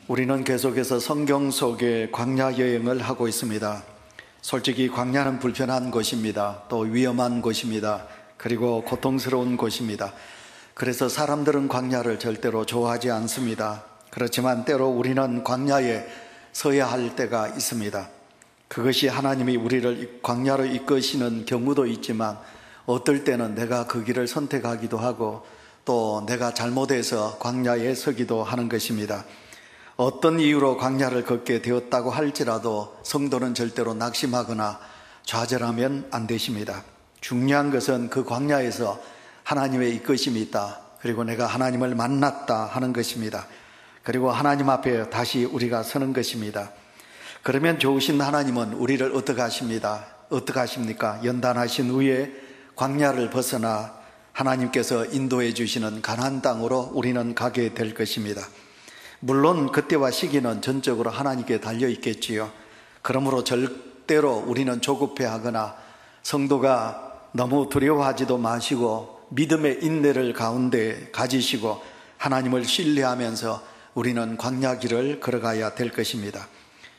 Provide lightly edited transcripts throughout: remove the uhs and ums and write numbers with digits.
우리는 계속해서 성경 속의 광야 여행을 하고 있습니다. 솔직히 광야는 불편한 곳입니다. 또 위험한 곳입니다. 그리고 고통스러운 곳입니다. 그래서 사람들은 광야를 절대로 좋아하지 않습니다. 그렇지만 때로 우리는 광야에 서야 할 때가 있습니다. 그것이 하나님이 우리를 광야로 이끄시는 경우도 있지만 어떨 때는 내가 그 길을 선택하기도 하고 또 내가 잘못해서 광야에 서기도 하는 것입니다. 어떤 이유로 광야를 걷게 되었다고 할지라도 성도는 절대로 낙심하거나 좌절하면 안 되십니다. 중요한 것은 그 광야에서 하나님의 이끄심이 있다. 그리고 내가 하나님을 만났다 하는 것입니다. 그리고 하나님 앞에 다시 우리가 서는 것입니다. 그러면 좋으신 하나님은 우리를 어떻게 하십니까? 어떻게 하십니까? 연단하신 후에 광야를 벗어나 하나님께서 인도해 주시는 가나안 땅으로 우리는 가게 될 것입니다. 물론 그때와 시기는 전적으로 하나님께 달려 있겠지요. 그러므로 절대로 우리는 조급해하거나 성도가 너무 두려워하지도 마시고 믿음의 인내를 가운데 가지시고 하나님을 신뢰하면서 우리는 광야 길을 걸어가야 될 것입니다.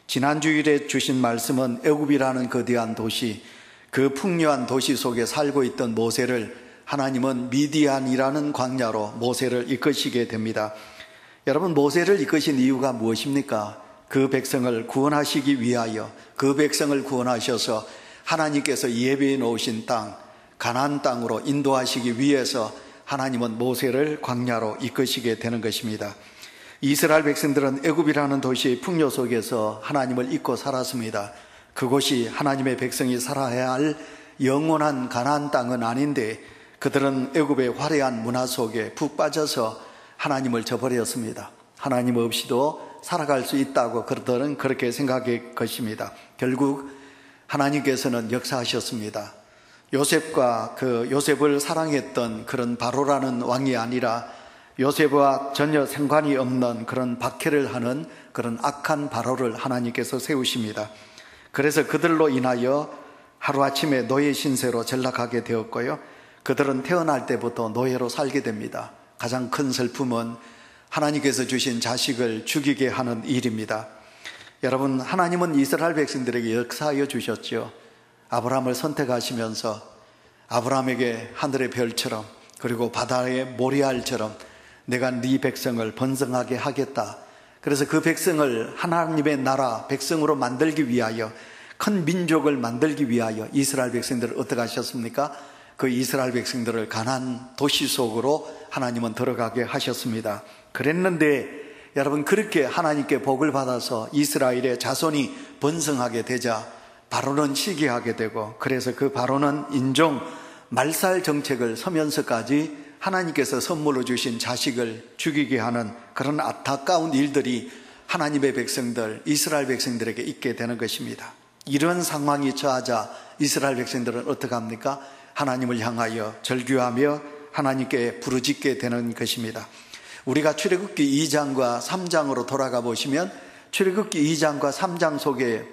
지난 주일에 주신 말씀은 애굽이라는 거대한 도시, 그 풍요한 도시 속에 살고 있던 모세를 하나님은 미디안이라는 광야로 모세를 이끄시게 됩니다. 여러분, 모세를 이끄신 이유가 무엇입니까? 그 백성을 구원하시기 위하여, 그 백성을 구원하셔서 하나님께서 예비해 놓으신 땅, 가나안 땅으로 인도하시기 위해서 하나님은 모세를 광야로 이끄시게 되는 것입니다. 이스라엘 백성들은 애굽이라는 도시의 풍요 속에서 하나님을 잊고 살았습니다. 그곳이 하나님의 백성이 살아야 할 영원한 가나안 땅은 아닌데 그들은 애굽의 화려한 문화 속에 푹 빠져서 하나님을 저버렸습니다. 하나님 없이도 살아갈 수 있다고 그들은 그렇게 생각할 것입니다. 결국 하나님께서는 역사하셨습니다. 요셉을 사랑했던 그런 바로라는 왕이 아니라 요셉과 전혀 상관이 없는 그런 박해를 하는 그런 악한 바로를 하나님께서 세우십니다. 그래서 그들로 인하여 하루아침에 노예 신세로 전락하게 되었고요. 그들은 태어날 때부터 노예로 살게 됩니다. 가장 큰 슬픔은 하나님께서 주신 자식을 죽이게 하는 일입니다. 여러분, 하나님은 이스라엘 백성들에게 역사하여 주셨죠. 아브라함을 선택하시면서 아브라함에게 하늘의 별처럼 그리고 바다의 모래알처럼 내가 네 백성을 번성하게 하겠다. 그래서 그 백성을 하나님의 나라 백성으로 만들기 위하여, 큰 민족을 만들기 위하여 이스라엘 백성들을 어떻게 하셨습니까? 그 이스라엘 백성들을 가나안 도시 속으로 하나님은 들어가게 하셨습니다. 그랬는데 여러분, 그렇게 하나님께 복을 받아서 이스라엘의 자손이 번성하게 되자 바로는 시기하게 되고, 그래서 그 바로는 인종 말살 정책을 서면서까지 하나님께서 선물로 주신 자식을 죽이게 하는 그런 안타까운 일들이 하나님의 백성들, 이스라엘 백성들에게 있게 되는 것입니다. 이런 상황이 처하자 이스라엘 백성들은 어떻게 합니까? 하나님을 향하여 절규하며 하나님께 부르짖게 되는 것입니다. 우리가 출애굽기 2장과 3장으로 돌아가 보시면 출애굽기 2장과 3장 속에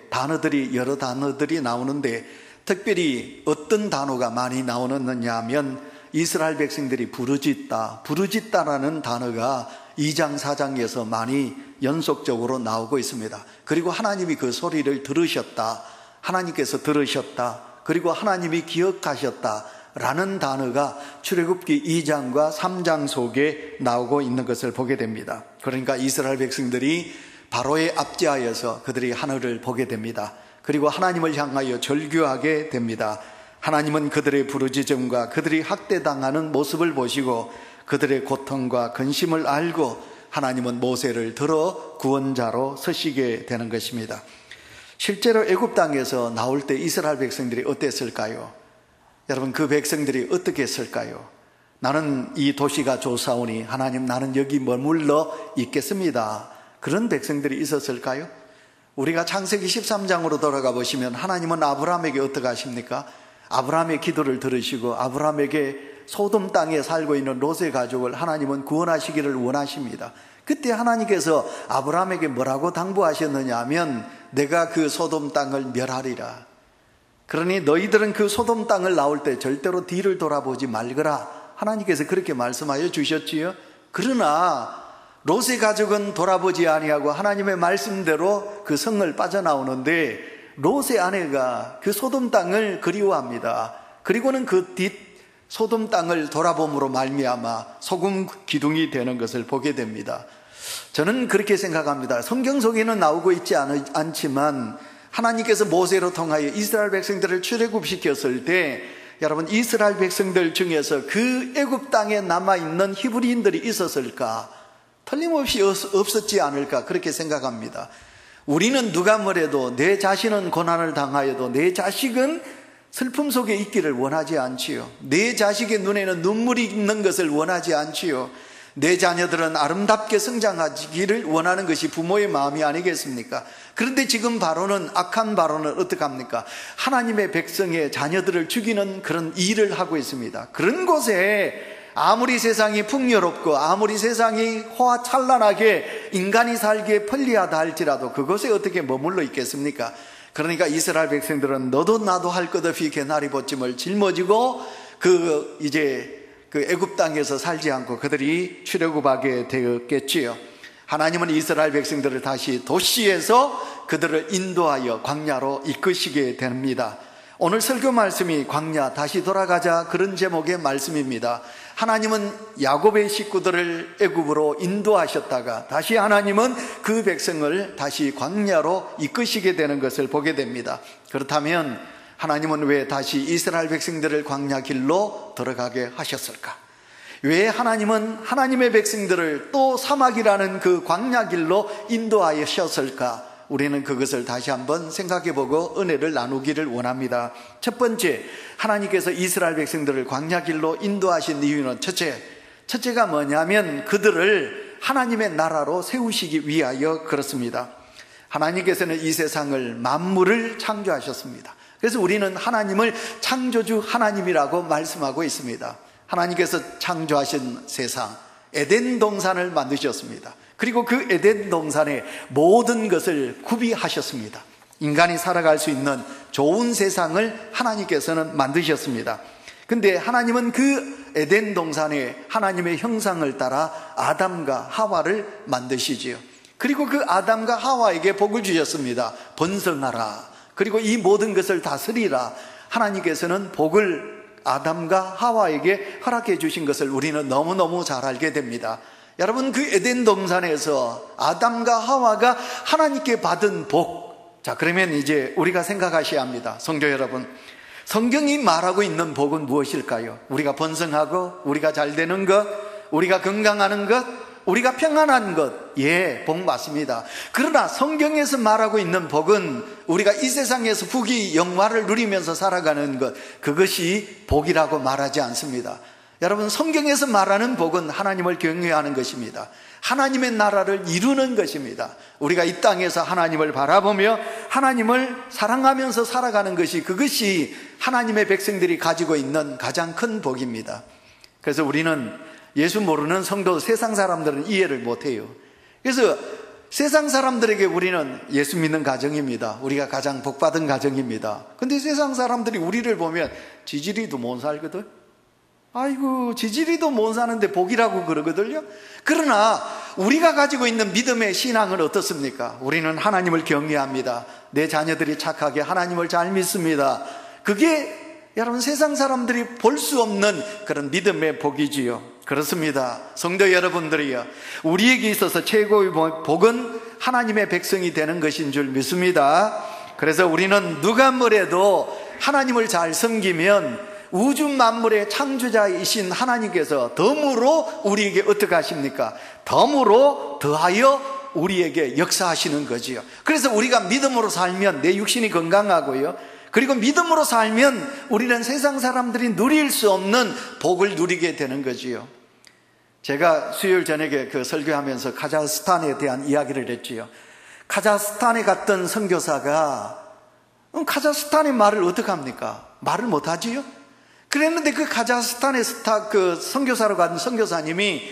여러 단어들이 나오는데 특별히 어떤 단어가 많이 나오느냐 하면 이스라엘 백성들이 부르짖다라는 단어가 2장 4장에서 많이 연속적으로 나오고 있습니다. 그리고 하나님이 그 소리를 들으셨다, 하나님께서 들으셨다, 그리고 하나님이 기억하셨다라는 단어가 출애굽기 2장과 3장 속에 나오고 있는 것을 보게 됩니다. 그러니까 이스라엘 백성들이 바로의 압제하여서 그들이 하늘을 보게 됩니다. 그리고 하나님을 향하여 절규하게 됩니다. 하나님은 그들의 부르짖음과 그들이 학대당하는 모습을 보시고 그들의 고통과 근심을 알고 하나님은 모세를 들어 구원자로 서시게 되는 것입니다. 실제로 애굽 땅에서 나올 때 이스라엘 백성들이 어땠을까요? 여러분, 그 백성들이 어떻게 했을까요? 나는 이 도시가 좋사오니 하나님, 나는 여기 머물러 있겠습니다. 그런 백성들이 있었을까요? 우리가 창세기 13장으로 돌아가 보시면 하나님은 아브라함에게 어떻게 하십니까? 아브라함의 기도를 들으시고 아브라함에게 소돔 땅에 살고 있는 롯의 가족을 하나님은 구원하시기를 원하십니다. 그때 하나님께서 아브라함에게 뭐라고 당부하셨느냐 하면 내가 그 소돔 땅을 멸하리라. 그러니 너희들은 그 소돔 땅을 나올 때 절대로 뒤를 돌아보지 말거라. 하나님께서 그렇게 말씀하여 주셨지요. 그러나 롯의 가족은 돌아보지 아니하고 하나님의 말씀대로 그 성을 빠져나오는데 롯의 아내가 그 소돔 땅을 그리워합니다. 그리고는 그 뒷 소돔 땅을 돌아봄으로 말미암아 소금 기둥이 되는 것을 보게 됩니다. 저는 그렇게 생각합니다. 성경 속에는 나오고 있지 않지만 하나님께서 모세로 통하여 이스라엘 백성들을 출애굽시켰을 때 여러분, 이스라엘 백성들 중에서 그 애굽 땅에 남아있는 히브리인들이 있었을까? 틀림없이 없었지 않을까? 그렇게 생각합니다. 우리는 누가 뭐래도 내 자신은 고난을 당하여도 내 자식은 슬픔 속에 있기를 원하지 않지요. 내 자식의 눈에는 눈물이 있는 것을 원하지 않지요. 내 자녀들은 아름답게 성장하기를 원하는 것이 부모의 마음이 아니겠습니까? 그런데 지금 바로는, 악한 바로는 어떻게 합니까? 하나님의 백성의 자녀들을 죽이는 그런 일을 하고 있습니다. 그런 곳에 아무리 세상이 풍요롭고 아무리 세상이 호화찬란하게 인간이 살기에 편리하다 할지라도 그곳에 어떻게 머물러 있겠습니까? 그러니까 이스라엘 백성들은 너도 나도 할 것 없이 개나리 봇짐을 짊어지고 그 애굽 땅에서 살지 않고 그들이 출애굽하게 되었겠지요. 하나님은 이스라엘 백성들을 다시 도시에서 그들을 인도하여 광야로 이끄시게 됩니다. 오늘 설교 말씀이 광야 다시 돌아가자 그런 제목의 말씀입니다. 하나님은 야곱의 식구들을 애굽으로 인도하셨다가 다시 하나님은 그 백성을 다시 광야로 이끄시게 되는 것을 보게 됩니다. 그렇다면 하나님은 왜 다시 이스라엘 백성들을 광야 길로 들어가게 하셨을까? 왜 하나님은 하나님의 백성들을 또 사막이라는 그 광야 길로 인도하셨을까? 우리는 그것을 다시 한번 생각해보고 은혜를 나누기를 원합니다. 첫 번째, 하나님께서 이스라엘 백성들을 광야 길로 인도하신 이유는 첫째가 뭐냐면 그들을 하나님의 나라로 세우시기 위하여 그렇습니다. 하나님께서는 이 세상을 만물을 창조하셨습니다. 그래서 우리는 하나님을 창조주 하나님이라고 말씀하고 있습니다. 하나님께서 창조하신 세상, 에덴 동산을 만드셨습니다. 그리고 그 에덴 동산에 모든 것을 구비하셨습니다. 인간이 살아갈 수 있는 좋은 세상을 하나님께서는 만드셨습니다. 근데 하나님은 그 에덴 동산에 하나님의 형상을 따라 아담과 하와를 만드시지요. 그리고 그 아담과 하와에게 복을 주셨습니다. 번성하라. 그리고 이 모든 것을 다스리라. 하나님께서는 복을 아담과 하와에게 허락해 주신 것을 우리는 너무너무 잘 알게 됩니다. 여러분, 그 에덴 동산에서 아담과 하와가 하나님께 받은 복. 자, 그러면 이제 우리가 생각하셔야 합니다. 성도 여러분, 성경이 말하고 있는 복은 무엇일까요? 우리가 번성하고 우리가 잘 되는 것, 우리가 건강하는 것, 우리가 평안한 것. 예, 복 맞습니다. 그러나 성경에서 말하고 있는 복은 우리가 이 세상에서 부귀 영화를 누리면서 살아가는 것, 그것이 복이라고 말하지 않습니다. 여러분, 성경에서 말하는 복은 하나님을 경외하는 것입니다. 하나님의 나라를 이루는 것입니다. 우리가 이 땅에서 하나님을 바라보며 하나님을 사랑하면서 살아가는 것이, 그것이 하나님의 백성들이 가지고 있는 가장 큰 복입니다. 그래서 우리는 예수 모르는 성도, 세상 사람들은 이해를 못해요. 그래서 세상 사람들에게 우리는 예수 믿는 가정입니다. 우리가 가장 복받은 가정입니다. 근데 세상 사람들이 우리를 보면 지지리도 못 살거든. 아이고, 지지리도 못 사는데 복이라고 그러거든요. 그러나 우리가 가지고 있는 믿음의 신앙은 어떻습니까? 우리는 하나님을 경외합니다. 내 자녀들이 착하게 하나님을 잘 믿습니다. 그게 여러분 세상 사람들이 볼 수 없는 그런 믿음의 복이지요. 그렇습니다. 성도 여러분들이요, 우리에게 있어서 최고의 복은 하나님의 백성이 되는 것인 줄 믿습니다. 그래서 우리는 누가 뭐래도 하나님을 잘 섬기면 우주 만물의 창조자이신 하나님께서 덤으로 우리에게 어떻게 하십니까? 덤으로 더하여 우리에게 역사하시는 거지요. 그래서 우리가 믿음으로 살면 내 육신이 건강하고요, 그리고 믿음으로 살면 우리는 세상 사람들이 누릴 수 없는 복을 누리게 되는 거지요. 제가 수요일 저녁에 설교하면서 카자흐스탄에 대한 이야기를 했지요. 카자흐스탄에 갔던 선교사가 카자흐스탄의 말을 어떻게 합니까? 말을 못하지요. 그랬는데 그 카자흐스탄에 선교사로 간 선교사님이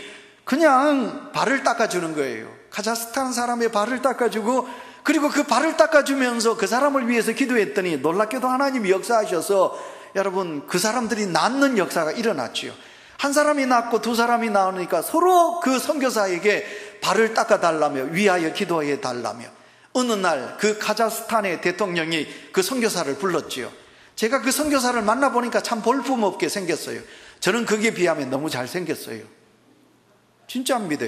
그냥 발을 닦아주는 거예요. 카자흐스탄 사람의 발을 닦아주고, 그리고 그 발을 닦아주면서 그 사람을 위해서 기도했더니 놀랍게도 하나님이 역사하셔서 여러분 그 사람들이 낫는 역사가 일어났지요. 한 사람이 낫고 두 사람이 나오니까 서로 그 선교사에게 발을 닦아달라며 위하여 기도해 달라며 어느 날 그 카자흐스탄의 대통령이 그 선교사를 불렀지요. 제가 그 선교사를 만나보니까 참 볼품없게 생겼어요. 저는 거기에 비하면 너무 잘생겼어요. 진짜입니다.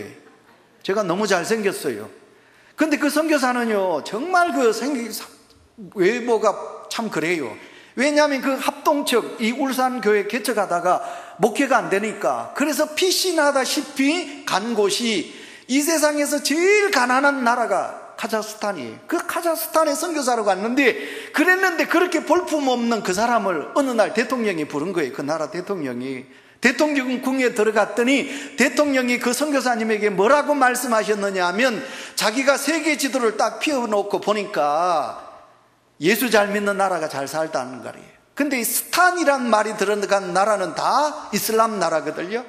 제가 너무 잘생겼어요. 근데 그 선교사는요, 정말 그 외모가 참 그래요. 왜냐하면 그 합동측 이 울산교회 개척하다가 목회가 안 되니까, 그래서 피신하다시피 간 곳이 이 세상에서 제일 가난한 나라가 카자흐스탄이에요. 그 카자흐스탄에 선교사로 갔는데, 그랬는데 그렇게 볼품없는 그 사람을 어느 날 대통령이 부른 거예요. 그 나라 대통령이. 대통령궁에 들어갔더니 대통령이 그 선교사님에게 뭐라고 말씀하셨느냐 하면, 자기가 세계 지도를 딱 피워놓고 보니까 예수 잘 믿는 나라가 잘 살다는 거예요. 근데 이 스탄이란 말이 들어간 나라는 다 이슬람 나라거든요.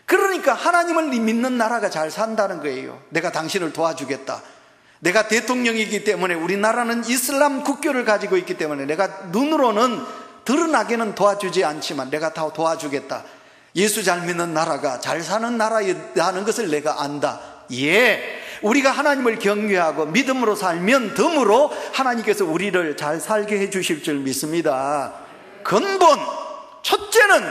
그러니까 하나님을 믿는 나라가 잘 산다는 거예요. 내가 당신을 도와주겠다. 내가 대통령이기 때문에, 우리나라는 이슬람 국교를 가지고 있기 때문에 내가 눈으로는 드러나게는 도와주지 않지만 내가 다 도와주겠다. 예수 잘 믿는 나라가 잘 사는 나라라는 것을 내가 안다. 예, 우리가 하나님을 경외하고 믿음으로 살면 덤으로 하나님께서 우리를 잘 살게 해주실 줄 믿습니다. 근본, 첫째는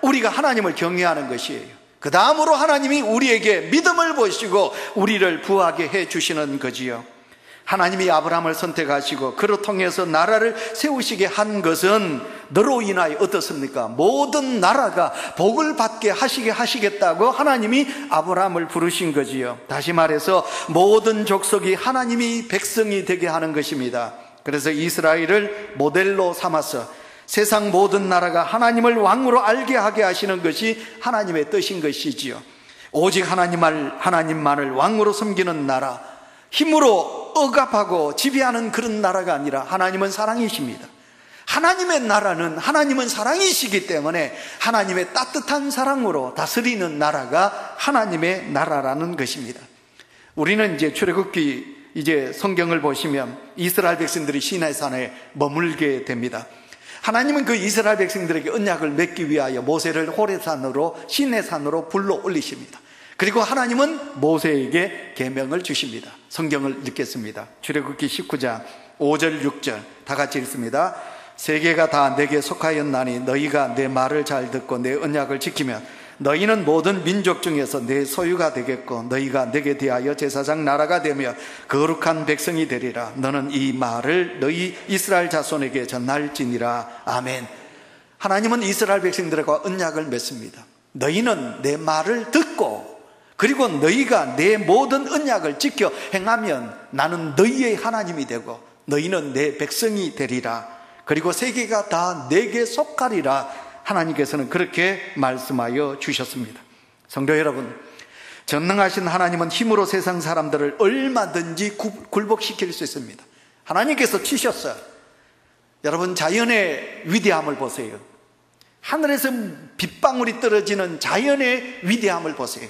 우리가 하나님을 경외하는 것이에요. 그 다음으로 하나님이 우리에게 믿음을 보시고 우리를 부하게 해주시는 거지요. 하나님이 아브라함을 선택하시고 그로 통해서 나라를 세우시게 한 것은 너로 인하여 어떻습니까? 모든 나라가 복을 받게 하시겠다고 하나님이 아브라함을 부르신 거지요. 다시 말해서 모든 족속이 하나님이 백성이 되게 하는 것입니다. 그래서 이스라엘을 모델로 삼아서 세상 모든 나라가 하나님을 왕으로 알게 하게 하시는 것이 하나님의 뜻인 것이지요. 오직 하나님만을 왕으로 섬기는 나라, 힘으로 억압하고 지배하는 그런 나라가 아니라 하나님은 사랑이십니다. 하나님의 나라는, 하나님은 사랑이시기 때문에 하나님의 따뜻한 사랑으로 다스리는 나라가 하나님의 나라라는 것입니다. 우리는 이제 출애굽기 성경을 보시면 이스라엘 백성들이 시내산에 머물게 됩니다. 하나님은 그 이스라엘 백성들에게 언약을 맺기 위하여 모세를 호렙산으로, 시내산으로 불러 올리십니다. 그리고 하나님은 모세에게 계명을 주십니다. 성경을 읽겠습니다. 출애굽기 19장 5절 6절 다 같이 읽습니다. 세계가 다 내게 속하였나니 너희가 내 말을 잘 듣고 내 언약을 지키면 너희는 모든 민족 중에서 내 소유가 되겠고 너희가 내게 대하여 제사장 나라가 되며 거룩한 백성이 되리라. 너는 이 말을 너희 이스라엘 자손에게 전할지니라. 아멘. 하나님은 이스라엘 백성들과 언약을 맺습니다. 너희는 내 말을 듣고 그리고 너희가 내 모든 언약을 지켜 행하면 나는 너희의 하나님이 되고 너희는 내 백성이 되리라. 그리고 세계가 다 내게 속하리라. 하나님께서는 그렇게 말씀하여 주셨습니다. 성도 여러분, 전능하신 하나님은 힘으로 세상 사람들을 얼마든지 굴복시킬 수 있습니다. 하나님께서 치셨어요. 여러분, 자연의 위대함을 보세요. 하늘에서 빗방울이 떨어지는 자연의 위대함을 보세요.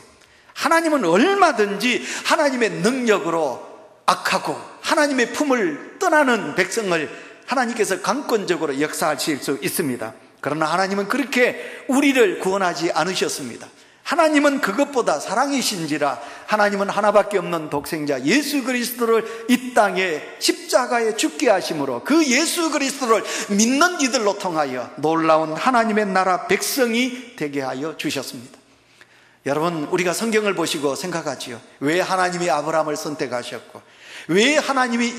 하나님은 얼마든지 하나님의 능력으로 악하고 하나님의 품을 떠나는 백성을 하나님께서 강권적으로 역사하실 수 있습니다. 그러나 하나님은 그렇게 우리를 구원하지 않으셨습니다. 하나님은 그것보다 사랑이신지라 하나님은 하나밖에 없는 독생자 예수 그리스도를 이 땅에 십자가에 죽게 하심으로 그 예수 그리스도를 믿는 이들로 통하여 놀라운 하나님의 나라 백성이 되게 하여 주셨습니다. 여러분, 우리가 성경을 보시고 생각하지요. 왜 하나님이 아브라함을 선택하셨고, 왜 하나님이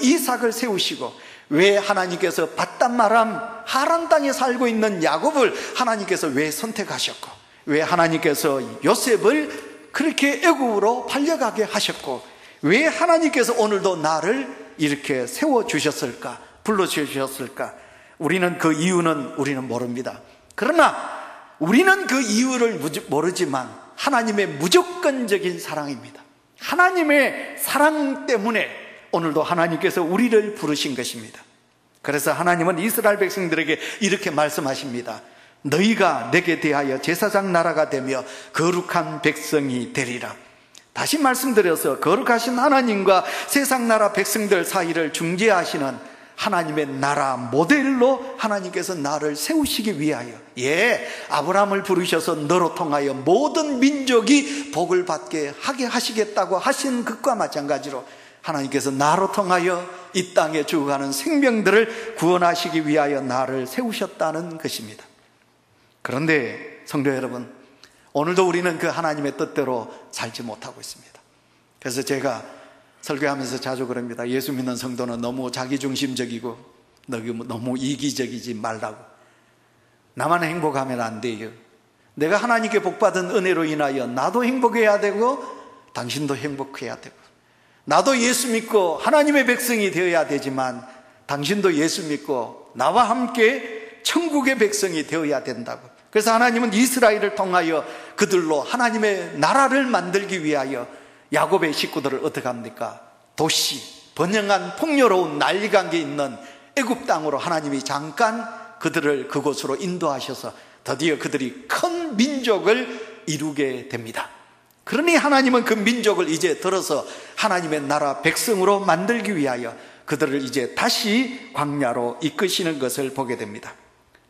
이삭을 세우시고, 왜 하나님께서 바단마람 하란 땅에 살고 있는 야곱을 하나님께서 왜 선택하셨고, 왜 하나님께서 요셉을 그렇게 애굽으로 팔려가게 하셨고, 왜 하나님께서 오늘도 나를 이렇게 세워주셨을까, 불러주셨을까? 우리는 그 이유는 우리는 모릅니다. 그러나 우리는 그 이유를 모르지만 하나님의 무조건적인 사랑입니다. 하나님의 사랑 때문에 오늘도 하나님께서 우리를 부르신 것입니다. 그래서 하나님은 이스라엘 백성들에게 이렇게 말씀하십니다. 너희가 내게 대하여 제사장 나라가 되며 거룩한 백성이 되리라. 다시 말씀드려서 거룩하신 하나님과 세상 나라 백성들 사이를 중재하시는 하나님의 나라 모델로 하나님께서 나를 세우시기 위하여, 아브라함을 부르셔서 너로 통하여 모든 민족이 복을 받게 하게 하시겠다고 하신 것과 마찬가지로 하나님께서 나로 통하여 이 땅에 죽어가는 생명들을 구원하시기 위하여 나를 세우셨다는 것입니다. 그런데 성도 여러분, 오늘도 우리는 그 하나님의 뜻대로 살지 못하고 있습니다. 그래서 제가 설교하면서 자주 그럽니다. 예수 믿는 성도는 너무 자기중심적이고 너무 이기적이지 말라고. 나만 행복하면 안 돼요. 내가 하나님께 복받은 은혜로 인하여 나도 행복해야 되고 당신도 행복해야 되고, 나도 예수 믿고 하나님의 백성이 되어야 되지만 당신도 예수 믿고 나와 함께 천국의 백성이 되어야 된다고. 그래서 하나님은 이스라엘을 통하여 그들로 하나님의 나라를 만들기 위하여 야곱의 식구들을 어떻게 합니까? 도시, 번영한 풍요로운 난리관계에 있는 애굽 땅으로 하나님이 잠깐 그들을 그곳으로 인도하셔서 드디어 그들이 큰 민족을 이루게 됩니다. 그러니 하나님은 그 민족을 이제 들어서 하나님의 나라 백성으로 만들기 위하여 그들을 이제 다시 광야로 이끄시는 것을 보게 됩니다.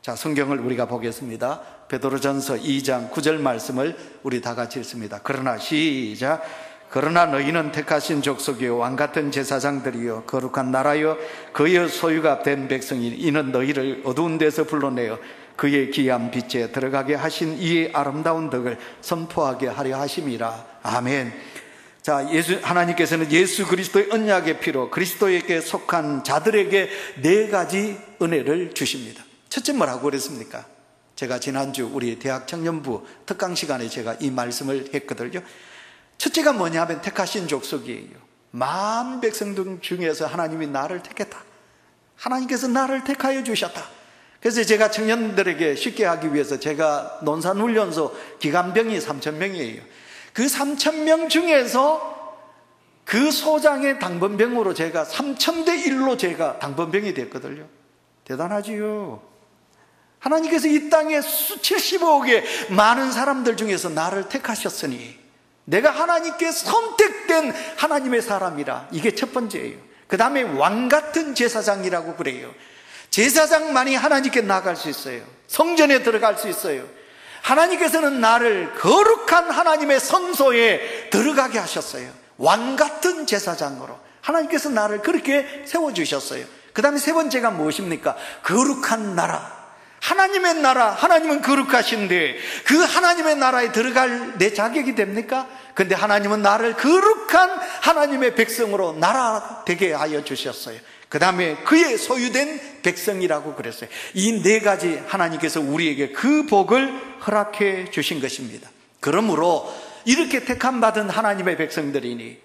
자, 성경을 우리가 보겠습니다. 베드로전서 2장 9절 말씀을 우리 다 같이 읽습니다. 그러나 시작. 그러나 너희는 택하신 족속이요 왕같은 제사장들이요 거룩한 나라요 그의 소유가 된 백성이, 이는 너희를 어두운 데서 불러내어 그의 귀한 빛에 들어가게 하신 이의 아름다운 덕을 선포하게 하려 하심이라. 아멘. 자, 하나님께서는 예수 그리스도의 언약의 피로 그리스도에게 속한 자들에게 4가지 은혜를 주십니다. 첫째 뭐라고 그랬습니까? 제가 지난주 우리 대학 청년부 특강 시간에 제가 이 말씀을 했거든요. 첫째가 뭐냐면 택하신 족속이에요. 만 백성들 중에서 하나님이 나를 택했다. 하나님께서 나를 택하여 주셨다. 그래서 제가 청년들에게 쉽게 하기 위해서 제가 논산훈련소 기간병이 3,000명이에요. 그 3,000명 중에서 그 소장의 당번병으로 제가 3,000대 1로 제가 당번병이 됐거든요. 대단하지요. 하나님께서 이 땅에 75억의 많은 사람들 중에서 나를 택하셨으니 내가 하나님께 선택된 하나님의 사람이라. 이게 첫 번째예요. 그 다음에 왕같은 제사장이라고 그래요. 제사장만이 하나님께 나아갈 수 있어요. 성전에 들어갈 수 있어요. 하나님께서는 나를 거룩한 하나님의 성소에 들어가게 하셨어요. 왕같은 제사장으로 하나님께서 나를 그렇게 세워주셨어요. 그 다음에 세 번째가 무엇입니까? 거룩한 나라. 하나님의 나라, 하나님은 거룩하신데 그 하나님의 나라에 들어갈 내 자격이 됩니까? 근데 하나님은 나를 거룩한 하나님의 백성으로 나라 되게 하여 주셨어요. 그 다음에 그의 소유된 백성이라고 그랬어요. 이 4가지 하나님께서 우리에게 그 복을 허락해 주신 것입니다. 그러므로 이렇게 택함받은 하나님의 백성들이니,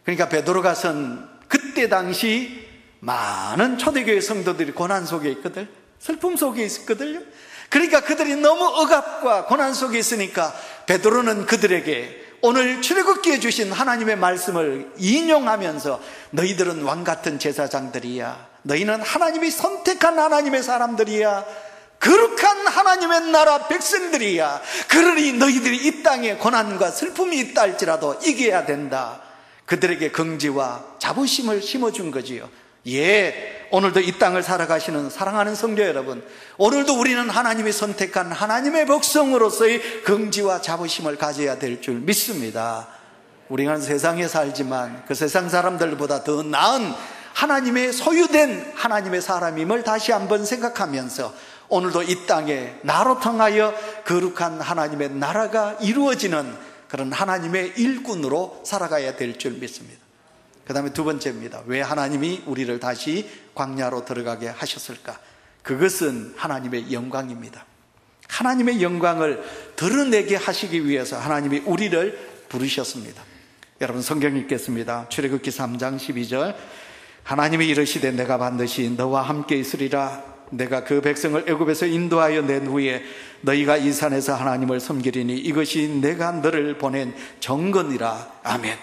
그러니까 베드로가 선 그때 당시 많은 초대교회 성도들이 고난 속에 있거든, 슬픔 속에 있었거든요. 그러니까 그들이 너무 억압과 고난 속에 있으니까 베드로는 그들에게 오늘 출애굽기에 주신 하나님의 말씀을 인용하면서 너희들은 왕같은 제사장들이야, 너희는 하나님이 선택한 하나님의 사람들이야, 거룩한 하나님의 나라 백성들이야. 그러니 너희들이 이 땅에 고난과 슬픔이 있다 할지라도 이겨야 된다. 그들에게 긍지와 자부심을 심어준 거지요. 오늘도 이 땅을 살아가시는 사랑하는 성도 여러분, 오늘도 우리는 하나님이 선택한 하나님의 백성으로서의 긍지와 자부심을 가져야 될 줄 믿습니다. 우리는 세상에 살지만 그 세상 사람들보다 더 나은 하나님의 소유된 하나님의 사람임을 다시 한번 생각하면서 오늘도 이 땅에 나로 통하여 거룩한 하나님의 나라가 이루어지는 그런 하나님의 일꾼으로 살아가야 될 줄 믿습니다. 그 다음에 두 번째입니다. 왜 하나님이 우리를 다시 광야로 들어가게 하셨을까? 그것은 하나님의 영광입니다. 하나님의 영광을 드러내게 하시기 위해서 하나님이 우리를 부르셨습니다. 여러분 성경 읽겠습니다. 출애굽기 3장 12절. 하나님이 이르시되 내가 반드시 너와 함께 있으리라. 내가 그 백성을 애굽에서 인도하여 낸 후에 너희가 이 산에서 하나님을 섬기리니 이것이 내가 너를 보낸 정건이라. 아멘.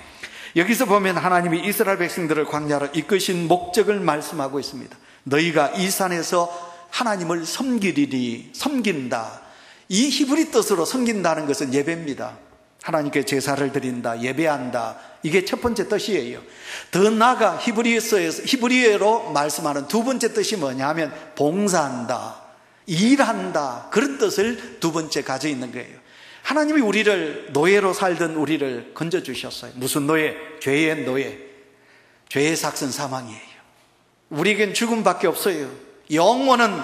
여기서 보면 하나님이 이스라엘 백성들을 광야로 이끄신 목적을 말씀하고 있습니다. 너희가 이 산에서 하나님을 섬기리니, 섬긴다. 이 히브리 뜻으로 섬긴다는 것은 예배입니다. 하나님께 제사를 드린다, 예배한다. 이게 첫 번째 뜻이에요. 더 나아가 히브리어로 말씀하는 두 번째 뜻이 뭐냐 하면 봉사한다, 일한다, 그런 뜻을 두 번째 가져 있는 거예요. 하나님이 우리를, 노예로 살던 우리를 건져주셨어요. 무슨 노예? 죄의 노예. 죄의 삭은 사망이에요. 우리에겐 죽음밖에 없어요. 영원은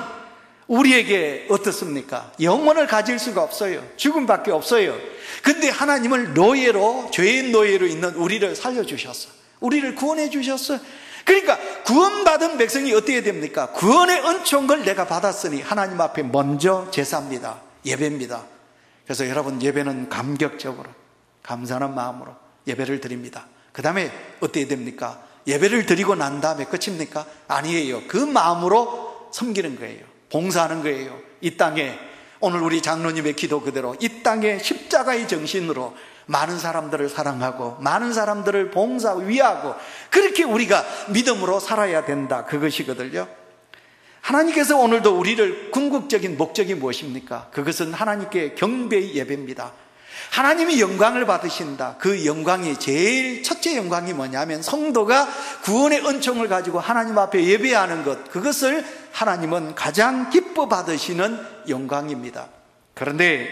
우리에게 어떻습니까? 영원을 가질 수가 없어요. 죽음밖에 없어요. 근데 하나님은 노예로, 죄의 노예로 있는 우리를 살려주셨어. 우리를 구원해 주셨어. 그러니까 구원받은 백성이 어떻게 됩니까? 구원의 은총을 내가 받았으니 하나님 앞에 먼저 제사입니다. 예배입니다. 그래서 여러분, 예배는 감격적으로, 감사하는 마음으로 예배를 드립니다. 그 다음에 어떻게 됩니까? 예배를 드리고 난 다음에 끝입니까? 아니에요. 그 마음으로 섬기는 거예요. 봉사하는 거예요. 이 땅에, 오늘 우리 장로님의 기도 그대로 이 땅에 십자가의 정신으로 많은 사람들을 사랑하고 많은 사람들을 봉사, 위하고 그렇게 우리가 믿음으로 살아야 된다, 그것이거든요. 하나님께서 오늘도 우리를 궁극적인 목적이 무엇입니까? 그것은 하나님께 경배의 예배입니다. 하나님이 영광을 받으신다. 그 영광이, 제일 첫째 영광이 뭐냐면 성도가 구원의 은총을 가지고 하나님 앞에 예배하는 것, 그것을 하나님은 가장 기뻐 받으시는 영광입니다. 그런데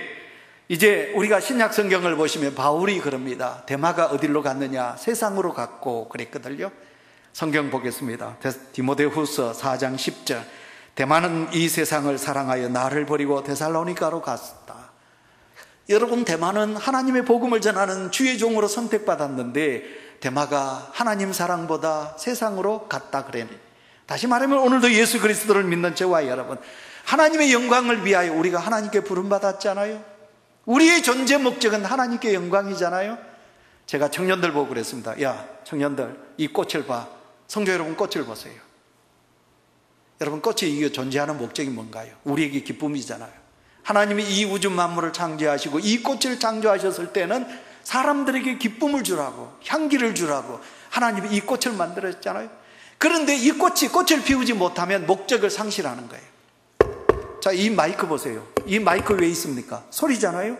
이제 우리가 신약 성경을 보시면 바울이 그럽니다. 데마가 어디로 갔느냐? 세상으로 갔고 그랬거든요. 성경 보겠습니다. 디모데후서 4장 10절. 데마는 이 세상을 사랑하여 나를 버리고 데살로니가로 갔다. 여러분, 데마는 하나님의 복음을 전하는 주의 종으로 선택받았는데 데마가 하나님 사랑보다 세상으로 갔다 그래요. 다시 말하면 오늘도 예수 그리스도를 믿는 저와 여러분, 하나님의 영광을 위하여 우리가 하나님께 부름받았잖아요. 우리의 존재 목적은 하나님께 영광이잖아요. 제가 청년들 보고 그랬습니다. 야, 청년들, 이 꽃을 봐. 성도 여러분, 꽃을 보세요. 여러분, 꽃이 이게 존재하는 목적이 뭔가요? 우리에게 기쁨이잖아요. 하나님이 이 우주 만물을 창조하시고 이 꽃을 창조하셨을 때는 사람들에게 기쁨을 주라고, 향기를 주라고 하나님이 이 꽃을 만들었잖아요. 그런데 이 꽃이 꽃을 피우지 못하면 목적을 상실하는 거예요. 자, 이 마이크 보세요. 이 마이크 왜 있습니까? 소리잖아요.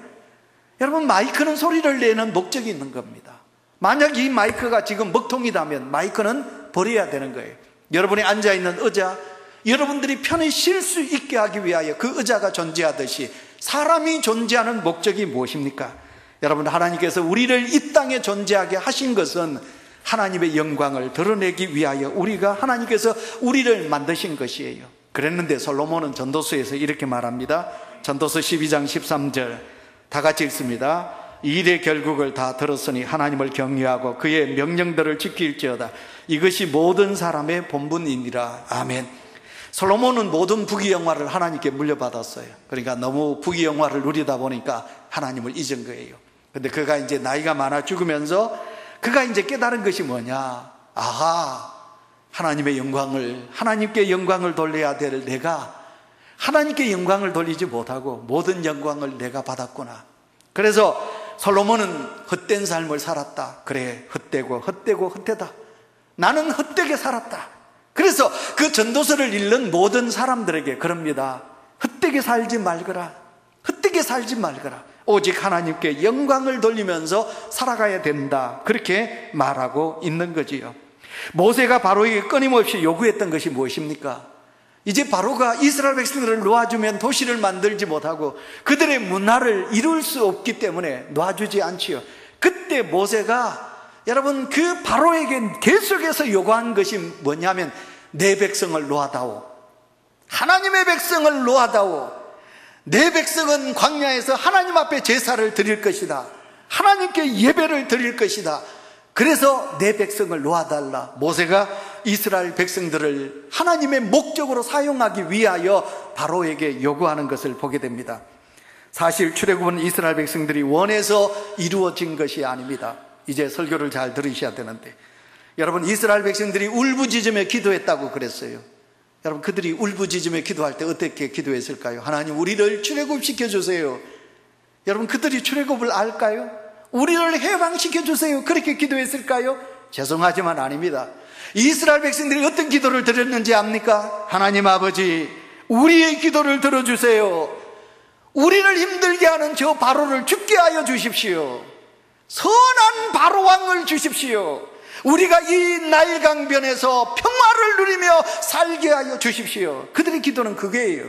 여러분, 마이크는 소리를 내는 목적이 있는 겁니다. 만약 이 마이크가 지금 먹통이라면 마이크는 버려야 되는 거예요. 여러분이 앉아있는 의자, 여러분들이 편히 쉴 수 있게 하기 위하여 그 의자가 존재하듯이 사람이 존재하는 목적이 무엇입니까? 여러분, 하나님께서 우리를 이 땅에 존재하게 하신 것은 하나님의 영광을 드러내기 위하여 우리가, 하나님께서 우리를 만드신 것이에요. 그랬는데 솔로몬은 전도서에서 이렇게 말합니다. 전도서 12장 13절 다 같이 읽습니다. 이 일의 결국을 다 들었으니 하나님을 경외하고 그의 명령들을 지킬지어다. 이것이 모든 사람의 본분이니라. 아멘. 솔로몬은 모든 부귀영화를 하나님께 물려받았어요. 그러니까 너무 부귀영화를 누리다 보니까 하나님을 잊은 거예요. 근데 그가 이제 나이가 많아 죽으면서 그가 이제 깨달은 것이 뭐냐? 아하, 하나님의 영광을, 하나님께 영광을 돌려야 될 내가 하나님께 영광을 돌리지 못하고 모든 영광을 내가 받았구나. 그래서 솔로몬은 헛된 삶을 살았다. 그래, 헛되다. 나는 헛되게 살았다. 그래서 그 전도서를 읽는 모든 사람들에게 그럽니다. 헛되게 살지 말거라. 오직 하나님께 영광을 돌리면서 살아가야 된다. 그렇게 말하고 있는 거지요. 모세가 바로에게 끊임없이 요구했던 것이 무엇입니까? 이제 바로가 이스라엘 백성들을 놓아주면 도시를 만들지 못하고 그들의 문화를 이룰 수 없기 때문에 놔주지 않지요. 그때 모세가, 여러분, 그 바로에게 계속해서 요구한 것이 뭐냐면 내 백성을 놓아다오. 하나님의 백성을 놓아다오. 내 백성은 광야에서 하나님 앞에 제사를 드릴 것이다. 하나님께 예배를 드릴 것이다. 그래서 내 백성을 놓아달라. 모세가 이스라엘 백성들을 하나님의 목적으로 사용하기 위하여 바로에게 요구하는 것을 보게 됩니다. 사실 출애굽은 이스라엘 백성들이 원해서 이루어진 것이 아닙니다. 이제 설교를 잘 들으셔야 되는데, 여러분, 이스라엘 백성들이 울부짖으며 기도했다고 그랬어요. 여러분, 그들이 울부짖으며 기도할 때 어떻게 기도했을까요? 하나님, 우리를 출애굽시켜 주세요. 여러분, 그들이 출애굽을 알까요? 우리를 해방시켜 주세요. 그렇게 기도했을까요? 죄송하지만 아닙니다. 이스라엘 백성들이 어떤 기도를 드렸는지 압니까? 하나님 아버지, 우리의 기도를 들어주세요. 우리를 힘들게 하는 저 바로를 죽게 하여 주십시오. 선한 바로왕을 주십시오. 우리가 이 나일강변에서 평화를 누리며 살게 하여 주십시오. 그들의 기도는 그게예요.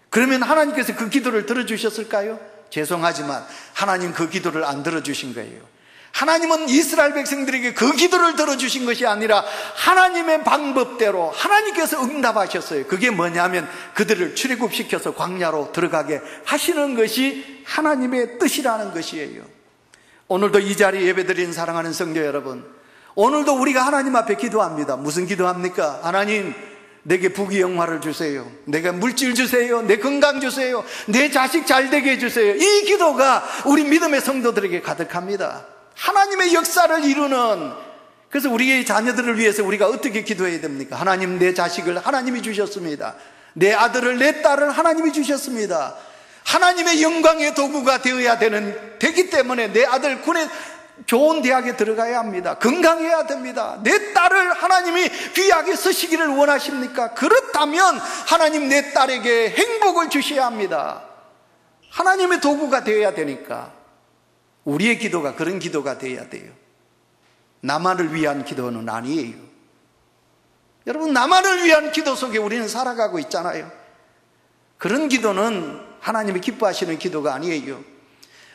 그러면 하나님께서 그 기도를 들어주셨을까요? 죄송하지만 하나님 그 기도를 안 들어주신 거예요. 하나님은 이스라엘 백성들에게 그 기도를 들어주신 것이 아니라 하나님의 방법대로 하나님께서 응답하셨어요. 그게 뭐냐면 그들을 출애굽시켜서 광야로 들어가게 하시는 것이 하나님의 뜻이라는 것이에요. 오늘도 이 자리에 예배드리는 사랑하는 성도 여러분, 오늘도 우리가 하나님 앞에 기도합니다. 무슨 기도합니까? 하나님, 내게 부귀영화를 주세요. 내게 물질 주세요. 내 건강 주세요. 내 자식 잘 되게 해주세요. 이 기도가 우리 믿음의 성도들에게 가득합니다. 하나님의 역사를 이루는, 그래서 우리의 자녀들을 위해서 우리가 어떻게 기도해야 됩니까? 하나님, 내 자식을 하나님이 주셨습니다. 내 아들을, 내 딸을 하나님이 주셨습니다. 하나님의 영광의 도구가 되기 때문에 내 아들 군에 좋은 대학에 들어가야 합니다. 건강해야 됩니다. 내 딸을 하나님이 귀하게 쓰시기를 원하십니까? 그렇다면 하나님 내 딸에게 행복을 주셔야 합니다. 하나님의 도구가 되어야 되니까 우리의 기도가 그런 기도가 되어야 돼요. 나만을 위한 기도는 아니에요. 여러분, 나만을 위한 기도 속에 우리는 살아가고 있잖아요. 그런 기도는 하나님이 기뻐하시는 기도가 아니에요.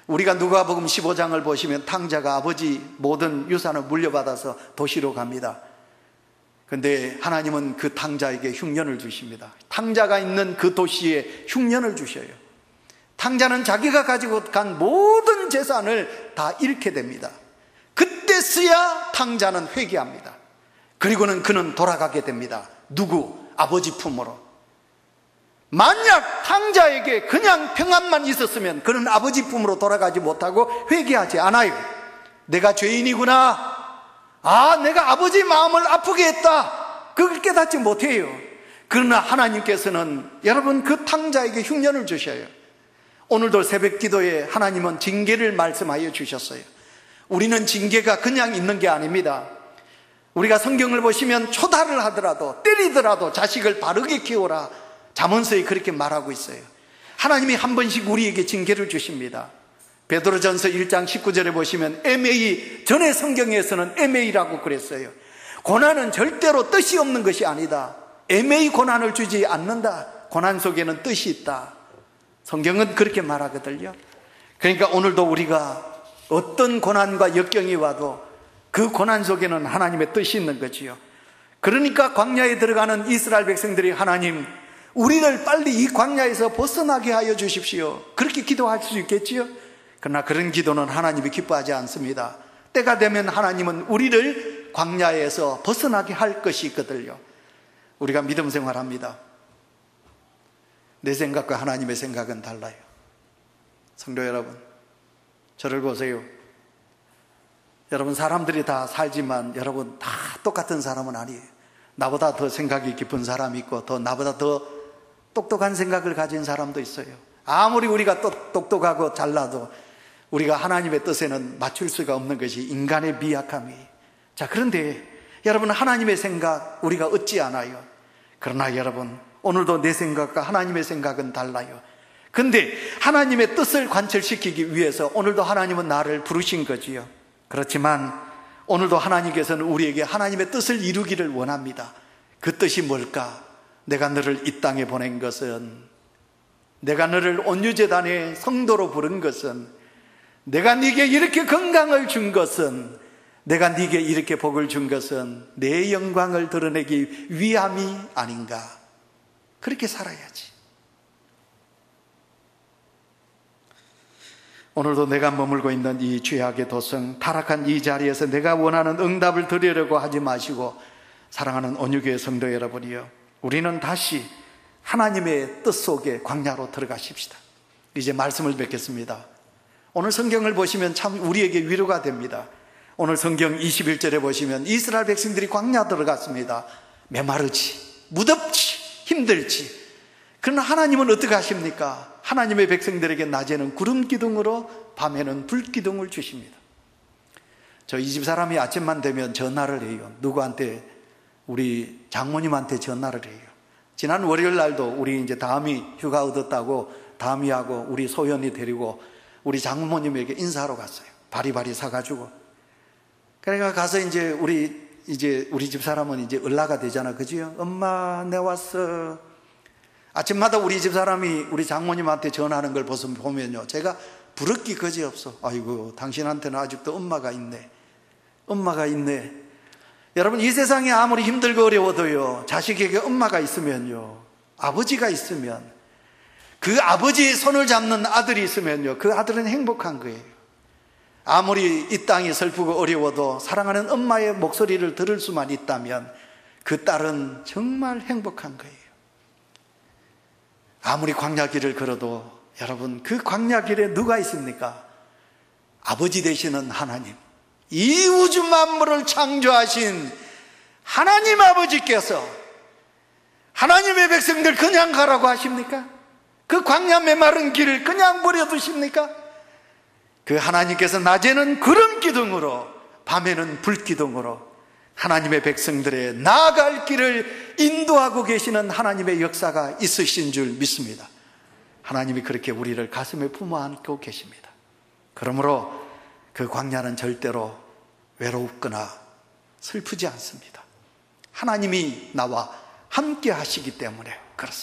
우리가 누가복음 15장을 보시면 탕자가 아버지 모든 유산을 물려받아서 도시로 갑니다. 그런데 하나님은 그 탕자에게 흉년을 주십니다. 탕자가 있는 그 도시에 흉년을 주셔요. 탕자는 자기가 가지고 간 모든 재산을 다 잃게 됩니다. 그때서야 탕자는 회개합니다. 그리고는 그는 돌아가게 됩니다. 누구? 아버지 품으로. 만약 탕자에게 그냥 평안만 있었으면 그는 아버지 품으로 돌아가지 못하고 회개하지 않아요. 내가 죄인이구나. 내가 아버지 마음을 아프게 했다. 그걸 깨닫지 못해요. 그러나 하나님께서는 여러분 그 탕자에게 흉년을 주셔요. 오늘도 새벽 기도에 하나님은 징계를 말씀하여 주셨어요. 우리는 징계가 그냥 있는 게 아닙니다. 우리가 성경을 보시면 초달을 하더라도 때리더라도 자식을 바르게 키워라. 잠언서에 그렇게 말하고 있어요. 하나님이 한 번씩 우리에게 징계를 주십니다. 베드로전서 1장 19절에 보시면 MA, 전의 성경에서는 MA라고 그랬어요. 고난은 절대로 뜻이 없는 것이 아니다. MA 고난을 주지 않는다. 고난 속에는 뜻이 있다. 성경은 그렇게 말하거든요. 그러니까 오늘도 우리가 어떤 고난과 역경이 와도 그 고난 속에는 하나님의 뜻이 있는 거지요. 그러니까 광야에 들어가는 이스라엘 백성들이 하나님, 우리를 빨리 이 광야에서 벗어나게 하여 주십시오. 그렇게 기도할 수 있겠지요? 그러나 그런 기도는 하나님이 기뻐하지 않습니다. 때가 되면 하나님은 우리를 광야에서 벗어나게 할 것이 있거든요. 우리가 믿음 생활합니다. 내 생각과 하나님의 생각은 달라요. 성도 여러분, 저를 보세요. 여러분, 사람들이 다 살지만 여러분 다 똑같은 사람은 아니에요. 나보다 더 생각이 깊은 사람이 있고 더 나보다 더 똑똑한 생각을 가진 사람도 있어요. 아무리 우리가 똑똑하고 잘나도 우리가 하나님의 뜻에는 맞출 수가 없는 것이 인간의 미약함이에요. 자, 그런데 여러분, 하나님의 생각 우리가 얻지 않아요. 그러나 여러분, 오늘도 내 생각과 하나님의 생각은 달라요. 근데 하나님의 뜻을 관철시키기 위해서 오늘도 하나님은 나를 부르신 거지요. 그렇지만 오늘도 하나님께서는 우리에게 하나님의 뜻을 이루기를 원합니다. 그 뜻이 뭘까? 내가 너를 이 땅에 보낸 것은, 내가 너를 온유재단의 성도로 부른 것은, 내가 네게 이렇게 건강을 준 것은, 내가 네게 이렇게 복을 준 것은 내 영광을 드러내기 위함이 아닌가. 그렇게 살아야지. 오늘도 내가 머물고 있는 이 죄악의 도성, 타락한 이 자리에서 내가 원하는 응답을 드리려고 하지 마시고, 사랑하는 온유교회 성도 여러분이요, 우리는 다시 하나님의 뜻 속에 광야로 들어가십시다. 이제 말씀을 뵙겠습니다. 오늘 성경을 보시면 참 우리에게 위로가 됩니다. 오늘 성경 21절에 보시면 이스라엘 백성들이 광야 들어갔습니다. 메마르지, 무덥지, 힘들지. 그러나 하나님은 어떻게 하십니까? 하나님의 백성들에게 낮에는 구름 기둥으로 밤에는 불 기둥을 주십니다. 저 이 집 사람이 아침만 되면 전화를 해요. 누구한테? 우리 장모님한테 전화를 해요. 지난 월요일 날도 우리 이제 다음이 휴가 얻었다고 다음이하고 우리 소연이 데리고 우리 장모님에게 인사하러 갔어요. 바리바리 사가지고. 그러니까 가서 이제 우리 집 사람은 이제 을라가 되잖아. 그지요? 엄마, 내 왔어. 아침마다 우리 집 사람이 우리 장모님한테 전화하는 걸 보면요, 제가 부럽기 거지없어. 아이고, 당신한테는 아직도 엄마가 있네. 엄마가 있네. 여러분, 이 세상에 아무리 힘들고 어려워도요, 자식에게 엄마가 있으면요, 아버지가 있으면, 그 아버지의 손을 잡는 아들이 있으면요, 그 아들은 행복한 거예요. 아무리 이 땅이 슬프고 어려워도 사랑하는 엄마의 목소리를 들을 수만 있다면 그 딸은 정말 행복한 거예요. 아무리 광야길을 걸어도 여러분, 그 광야길에 누가 있습니까? 아버지 되시는 하나님, 이 우주 만물을 창조하신 하나님 아버지께서 하나님의 백성들 그냥 가라고 하십니까? 그 광야 메마른 길을 그냥 버려두십니까? 그 하나님께서 낮에는 구름 기둥으로, 밤에는 불 기둥으로 하나님의 백성들의 나아갈 길을 인도하고 계시는 하나님의 역사가 있으신 줄 믿습니다. 하나님이 그렇게 우리를 가슴에 품어 안고 계십니다. 그러므로 그 광야는 절대로 외롭거나 슬프지 않습니다. 하나님이 나와 함께 하시기 때문에 그렇습니다.